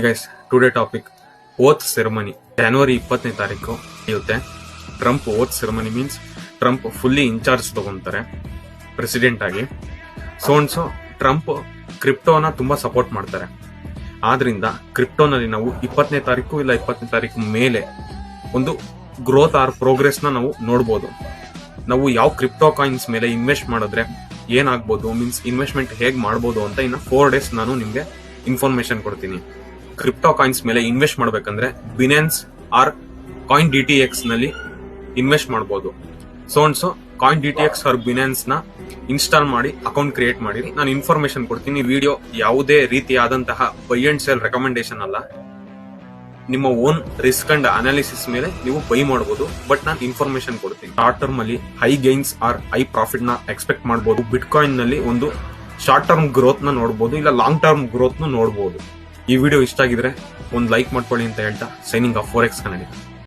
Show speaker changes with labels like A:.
A: Guys, today topic oath ceremony. ಜನವರಿ 20ನೇ ತಾರೀಕು ಇರುತ್ತೆ. Trump oath ceremony means Trump fully in charge ತಗೊಂತಾರೆ ಪ್ರೆಸಿಡೆಂಟ್ ಆಗಿ. ಸೊ ಟ್ರಂಪ್ ಕ್ರಿಪ್ಟೋನ ತುಂಬಾ ಸಪೋರ್ಟ್ ಮಾಡ್ತಾರೆ. ಆದ್ರಿಂದ ಕ್ರಿಪ್ಟೋನಲ್ಲಿ ನಾವು 20ನೇ ತಾರೀಕು ಇಲ್ಲ 20ನೇ ತಾರೀಕು ಮೇಲೆ ಒಂದು ಗ್ರೋತ್ ಆರ್ ಪ್ರೋಗ್ರೆಸ್ ನ ನಾವು ನೋಡ್ಬೋದು. ನಾವು ಯಾವ ಕ್ರಿಪ್ಟೋ ಕಾಯಿನ್ಸ್ ಮೇಲೆ ಇನ್ವೆಸ್ಟ್ ಮಾಡಿದ್ರೆ ಏನಾಗ್ಬೋದು, ಮೀನ್ಸ್ ಇನ್ವೆಸ್ಟ್ಮೆಂಟ್ ಹೇಗ್ ಮಾಡ್ಬೋದು ಅಂತ ಇನ್ನು 4 days ನಾನು ನಿಮ್ಗೆ ಇನ್ಫಾರ್ಮೇಶನ್ ಕೊಡ್ತೀನಿ. ಕ್ರಿಪ್ಟೋ ಕಾಯಿನ್ಸ್ ಮೇಲೆ ಇನ್ವೆಸ್ಟ್ ಮಾಡ್ಬೇಕಂದ್ರೆ ಬಿನೆನ್ಸ್ ಆರ್ ಕಾಯಿನ್ DTX ನಲ್ಲಿ ಇನ್ವೆಸ್ಟ್ ಮಾಡಬಹುದು. ಸೊ ಕಾಯಿನ್ DTX ಆರ್ ಬಿನೆನ್ಸ್ ನ ಇನ್ಸ್ಟಾಲ್ ಮಾಡಿ ಅಕೌಂಟ್ ಕ್ರಿಯೇಟ್ ಮಾಡಿರಿ. ನಾನು ಇನ್ಫಾರ್ಮೇಶನ್ ಕೊಡ್ತೀನಿ. ವಿಡಿಯೋ ಯಾವುದೇ ರೀತಿಯಾದಂತಹ ಬೈ ಅಂಡ್ ಸೇಲ್ ರೆಕಮೆಂಡೇಶನ್ ಅಲ್ಲ. ನಿಮ್ಮ ಓನ್ ರಿಸ್ಕ್ ಅಂಡ್ ಅನಾಲಿಸಿಸ್ ಮೇಲೆ ನೀವು ಬೈ ಮಾಡಬಹುದು. ಬಟ್ ನಾನು ಇನ್ಫಾರ್ಮೇಶನ್ ಕೊಡ್ತೀನಿ. ಶಾರ್ಟ್ ಟರ್ಮ್ ಅಲ್ಲಿ high gains R high profit ನ ಎಕ್ಸ್ಪೆಕ್ಟ್ ಮಾಡಬಹುದು. ಬಿಟ್ ಕಾಯಿನ್ ನಲ್ಲಿ ಒಂದು ಶಾರ್ಟ್ ಟರ್ಮ್ ಗ್ರೋತ್ ನ ನೋಡಬಹುದು, ಇಲ್ಲ ಲಾಂಗ್ ಟರ್ಮ್ ಗ್ರೋತ್ ನ ನೋಡಬಹುದು. ಈ ವಿಡಿಯೋ ಇಷ್ಟ ಆಗಿದ್ರೆ ಒಂದು ಲೈಕ್ ಮಾಡ್ಕೊಳ್ಳಿ ಅಂತ ಹೇಳ್ತಾ ಸೈನಿಂಗ್ ಆಫ್ ಫೋರೆಕ್ಸ್ ಕನ್ನಡ.